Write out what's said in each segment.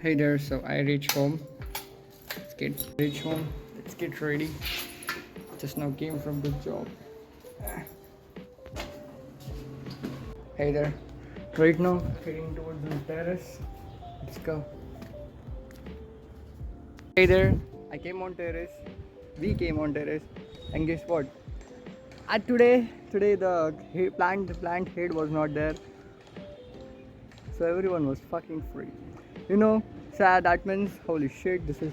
Hey there, so I reached home. Reach home. Let's get ready. Just now came from the job. Hey there. Right now, heading towards the terrace. Let's go. Hey there. I came on terrace. We came on terrace, and guess what? Today the plant head was not there, so everyone was fucking free. You know, sad. That means holy shit. This is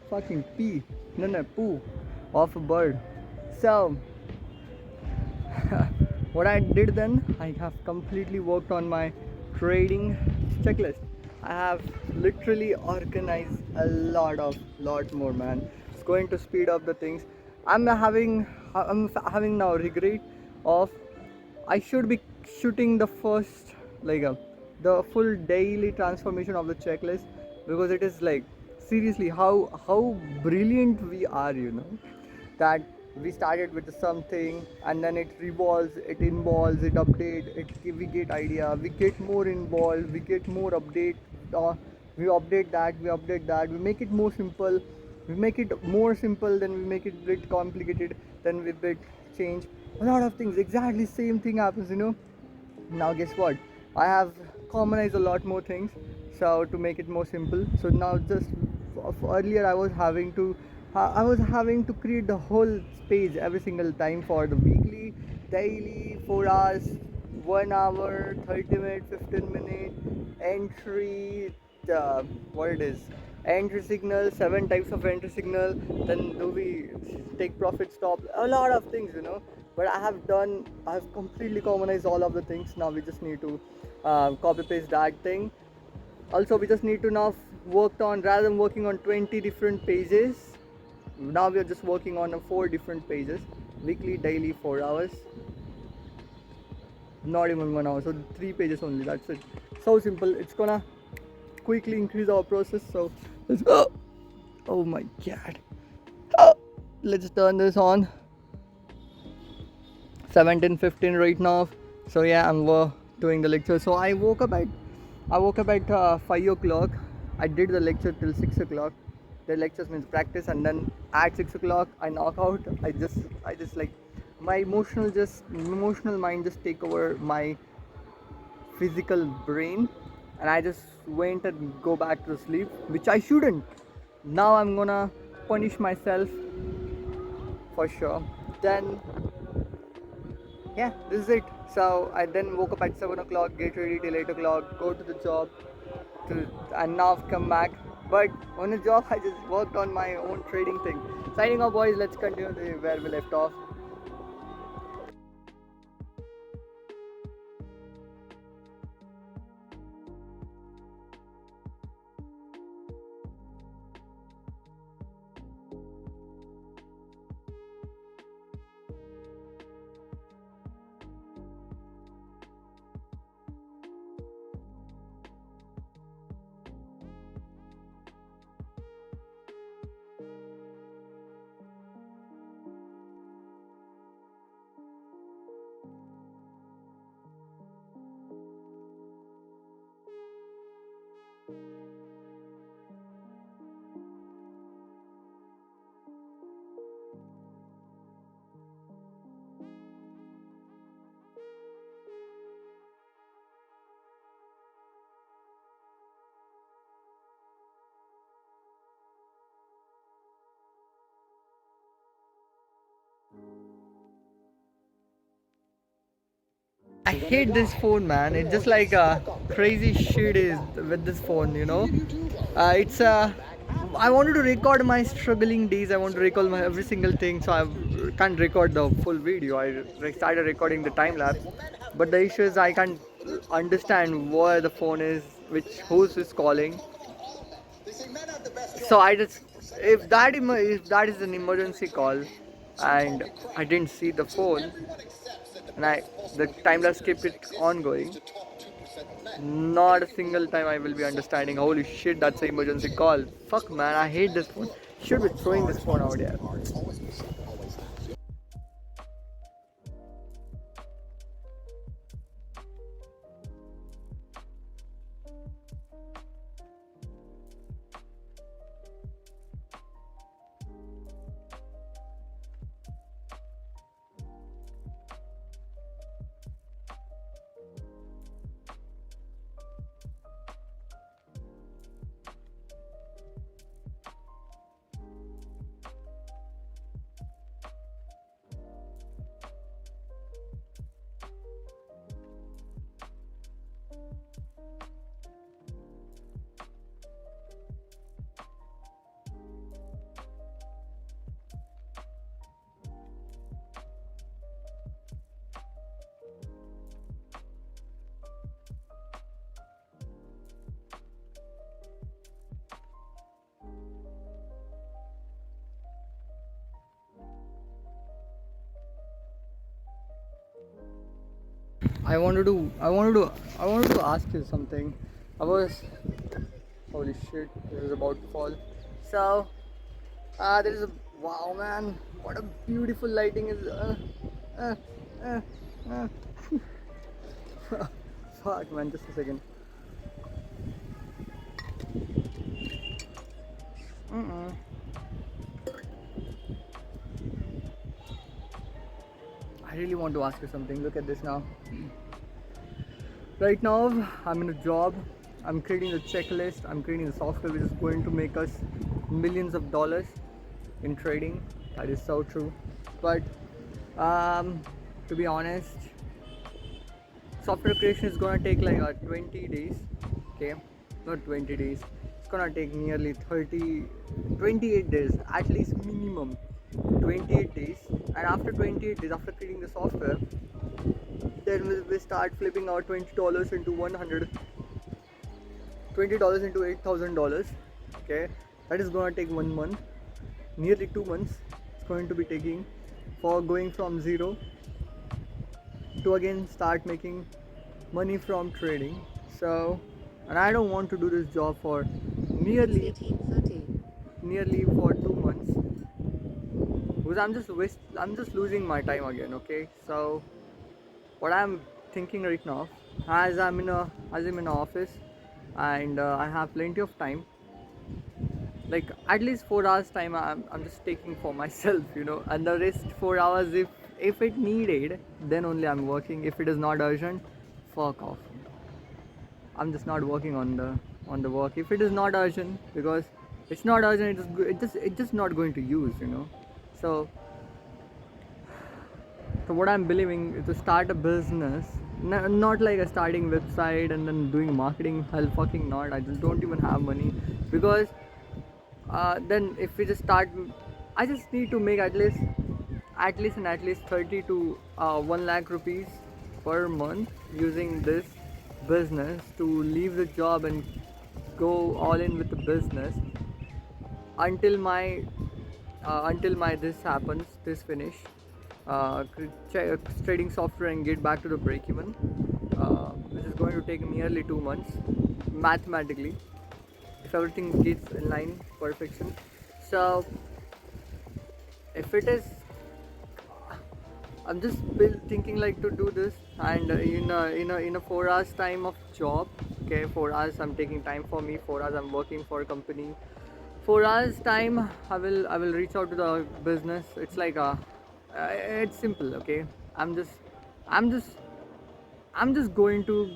fucking pee. No, poo of a bird. So what I did then, I have completely worked on my trading checklist. I have literally organized a lot more, man. It's going to speed up the things. I'm having now regret of I should be shooting the first the full daily transformation of the checklist, because it is like seriously how brilliant we are, that we started with something and then it revolves, it involves, it updates, we get idea, we get more involved, we get more update, we update that, we make it more simple, we make it more simple, then we make it bit complicated, then we bit change a lot of things. Exactly same thing happens, now guess what, I have commonized a lot more things, so to make it more simple. So now just earlier I was having to create the whole page every single time for the weekly, daily, 4 hours, 1 hour, 30 minutes, 15 minutes entry, what it is, entry signal, 7 types of entry signal, then do we take profit stop, a lot of things, but I have completely commonized all of the things. Now we just need to copy paste that thing. Also we just need to now work on, rather than working on 20 different pages, now we are just working on 4 different pages, weekly, daily, 4 hours, not even 1 hour, so 3 pages only, that's it. So simple, it's gonna quickly increase our process. So let's go. Oh my god. Let's turn this on. 17:15 right now. So yeah, I'm doing the lecture. So I woke up at 5 o'clock. I did the lecture till 6 o'clock. The lectures means practice, and then at 6 o'clock I knock out. I just like my emotional mind just take over my physical brain, and I just went and go back to sleep, which I shouldn't. Now I'm gonna punish myself for sure. Then yeah, this is it. So I then woke up at 7 o'clock, get ready till 8 o'clock, go to the job, and now I've come back. But on the job, I just worked on my own trading thing. Signing off, boys. Let's continue where we left off. I hate this phone, man. It's just like crazy shit is with this phone, it's I wanted to record my struggling days. I want to record my every single thing, so I can't record the full video. I started recording the time lapse, but the issue is I can't understand where the phone is, who's is calling. So I just, if that is an emergency call, and I didn't see the phone, and the time lapse kept it ongoing. Not a single time I will be understanding. Holy shit, that's an emergency call. Fuck, man, I hate this phone. Should be throwing this phone out here. I wanted to ask you something. I was Holy shit, this is about to fall. So, there is a wow, man! What a beautiful lighting is. Uh, uh, uh. Fuck, man! Just a second. Mm-mm. I really want to ask you something. Look at this now. Right now, I'm in a job. I'm creating a checklist. I'm creating a software which is going to make us millions of dollars in trading. That is so true. But um, to be honest, software creation is gonna take like 20 days. Okay, not 20 days. It's gonna take nearly 28 days, at least minimum 28 days. And after 28 days, after creating the software, then we start flipping out $20 into 100, $20 into $8,000. Okay, that is gonna take 1 month, nearly 2 months. It's going to be taking for going from zero to again start making money from trading. So, and I don't want to do this job for nearly 2 months because I'm just losing my time again. Okay, so what I'm thinking right now, as I'm in an office, and I have plenty of time, like at least 4 hours time I'm just taking for myself, and the rest 4 hours, if it needed, then only I'm working. If it is not urgent, fuck off. I'm just not working on the work if it is not urgent, because it's not urgent. It's just not going to use. So what I'm believing is to start a business, not like a starting website and then doing marketing. Hell fucking not. I just don't even have money, because then if we just start, I just need to make at least 30 to 1 lakh rupees per month using this business to leave the job and go all in with the business until my this happens, this finish, trading software and get back to the break even, which is going to take nearly 2 months mathematically, if everything gets in line perfection. So if it is, I'm just thinking like to do this, and in a 4 hours time of job. Okay, 4 hours I'm taking time for me. 4 hours I'm working for a company. 4 hours time I will reach out to the business. It's like it's simple. Okay, I'm just I'm just I'm just going to,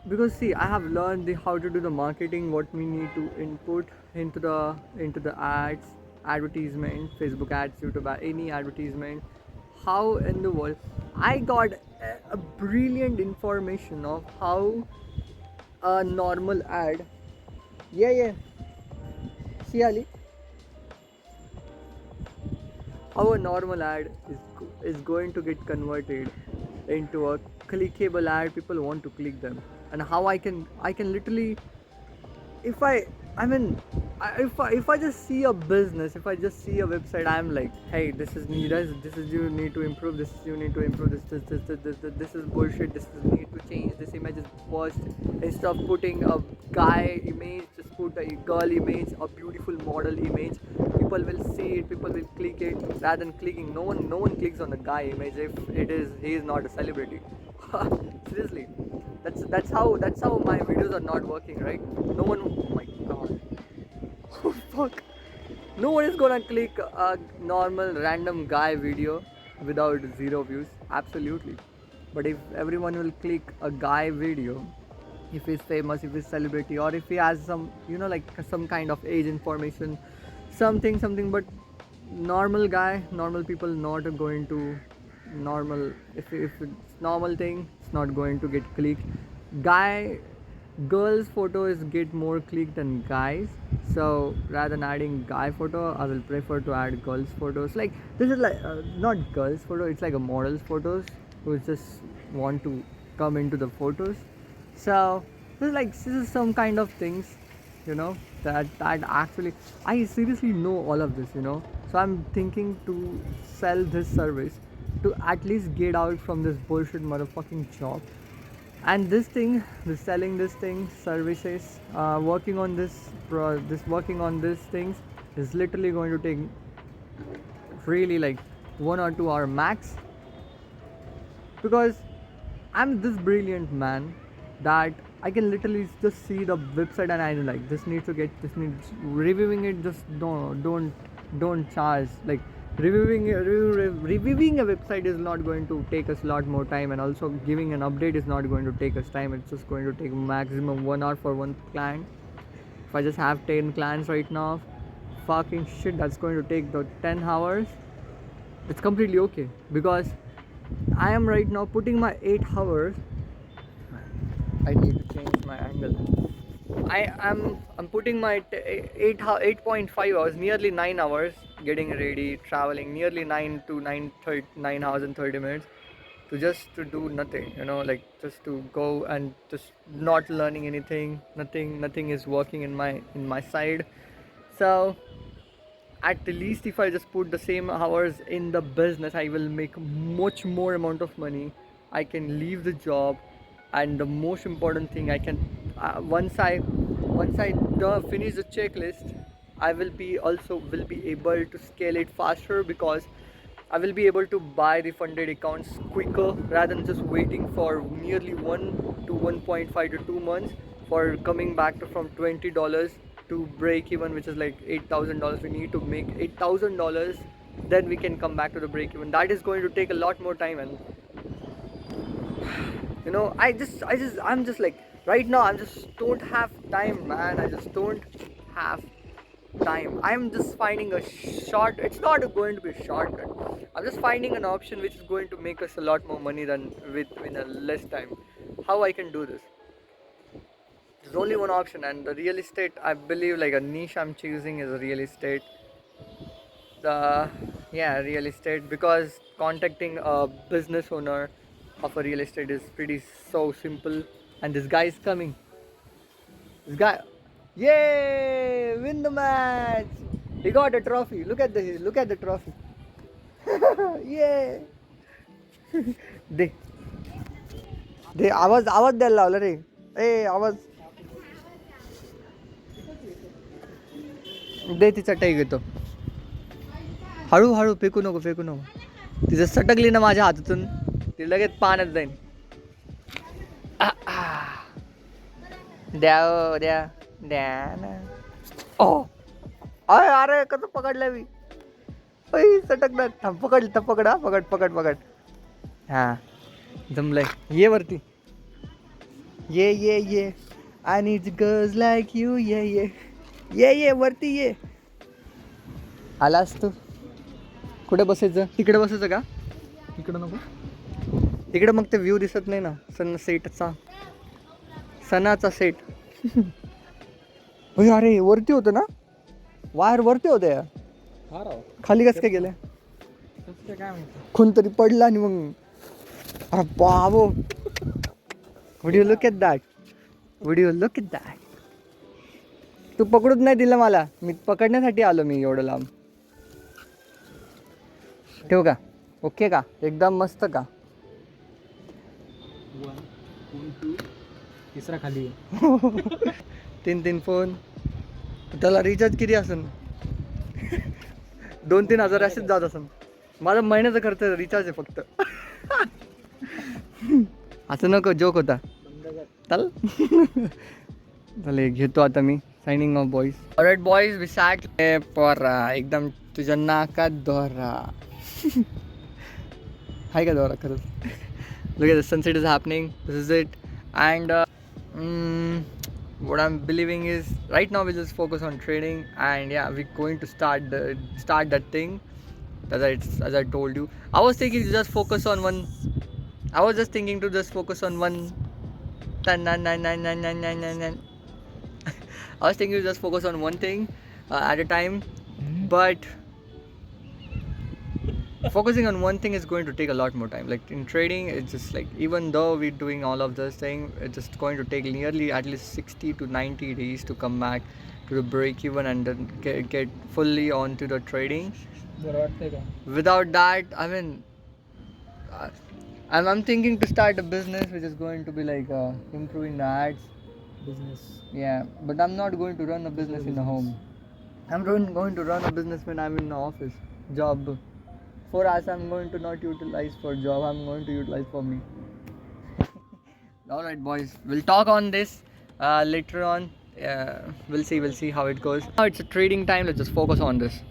because see, I have learned how to do the marketing, what we need to input into the ads, advertisement, Facebook ads, YouTube any advertisement. How in the world I got a brilliant information of how a normal ad. Yeah, yeah. See, Ali, how a normal ad is going to get converted into a clickable ad. People want to click them, and how I can literally, if I mean, if I just see a business, if I just see a website, I'm like, hey, this is you need to improve, this is you need to improve, this is bullshit, this is need to change, this image is worst. Instead of putting a guy image, just put a girl image, a beautiful model image. People will see it, people will click it, rather than clicking. No one clicks on the guy image if he is not a celebrity. Seriously, that's how my videos are not working, right? No one, oh my god. Oh fuck, no one is gonna click a normal random guy video without zero views. Absolutely. But if everyone will click a guy video, if he's famous, if he's celebrity, or if he has some, like some kind of age information, something, but normal guy, normal people not going to, normal, if it's normal thing, it's not going to get clicked. Guy, girls photos get more click than guys. So rather than adding guy photo, I will prefer to add girls photos. Like this is like not girls photo, it's like a models photos who just want to come into the photos. So this is some kind of things, that actually I seriously know all of this. So I'm thinking to sell this service to at least get out from this bullshit motherfucking job, And this thing, this selling this thing, services, working on working on these things is literally going to take really like 1 or 2 hour max, because I'm this brilliant man that I can literally just see the website and I like this needs to get this needs reviewing it. Just don't charge. Like reviewing a website is not going to take us a lot more time, and also giving an update is not going to take us time. It's just going to take maximum 1 hour for one client. If I just have 10 clients right now, fucking shit, that's going to take the 10 hours. It's completely okay, because I am right now putting my 8 hours. I need to change my angle. I'm putting my 8.5 hours, nearly 9 hours, getting ready, traveling, nearly 9 hours and 30 minutes to do nothing, like just to go and just not learning anything. Nothing is working in my side. So at the least, if I just put the same hours in the business, I will make much more amount of money. I can leave the job, and the most important thing, I can once I finish the checklist, I will be able to scale it faster, because I will be able to buy refunded accounts quicker rather than just waiting for nearly 1 to 1.5 to 2 months for coming back to from $20 to break even, which is like $8,000. We need to make $8,000, then we can come back to the break even. That is going to take a lot more time, and I'm just like right now. I just don't have time, man. I just don't have time. I'm just finding a short. It's not going to be a shortcut. I'm just finding an option which is going to make us a lot more money than within a less time. How I can do this? There's only one option, and the real estate. I believe like a niche I'm choosing is a real estate. The real estate, because contacting a business owner of a real estate is pretty so simple. And this guy is coming. This guy, yay! Win the match. He got a trophy. Look at the trophy. Yay! दे दे आवाज द्यायला लावला रे. ए आवाज दे. ती चटई घेतो. हळूहळू फेकू नको. तिचं सटकली ना माझ्या हातातून, ती लगेच पाण्यात जाईन. द्या ना. ओ अरे कसं पकडलं मी. सटकणार. थांब, पकड. हा जमलंय. ये वरती. ये I need girls like you. ये वरती ये. आलास तू. कुठे बसायचं? तिकडे बसायचं का? इकडं नको. तिकडे मग ते व्ह्यू दिसत नाही ना, सणाचा सेट. अरे वरती होतं ना, वायर वरती होतं यार. खाली कसं काय गेलं? कोणतरी पडला आणि मग अरे बाबो. Video look at that. तू पकडूच नाही दिलं मला. मी पकडण्यासाठी आलो मी एवढं लांब. ठेवू का? ओके का? एकदम मस्त का? तिसरा खाली. 3 फोन. त्याला रिचार्ज किती असेल? 2-3 हजार असेच जात असेल. माझा महिन्याचा खर्च रिचार्ज आहे फक्त. असं नको, जोक होता. चल घेतो आता मी. Signing off boys. Alright boys, वी सॅट पोरा एकदम तुझ्या नाकात दोरा. हाय का दोरा खरंच? Look at the sunset is happening. This is it. And what I'm believing is right now we just focus on trading, and we're going to start that thing. As I told you, I was thinking to just focus on one. I was just thinking to just focus on one. I was thinking to just focus on one thing at a time, but focusing on one thing is going to take a lot more time. Like in trading, it's just like, even though we're doing all of this thing, it's just going to take nearly at least 60 to 90 days to come back to the break even and then get fully onto the trading. Without that, I mean, And I'm thinking to start a business which is going to be like improving the ads. Business. Yeah, but I'm not going to run a business in a home. I'm going to run a business when I'm in the office job. 4 hours I'm going to not utilize for job. I'm going to utilize for me. All right, boys. We'll talk on this later on. We'll see. We'll see how it goes. Now it's a trading time. Let's just focus on this.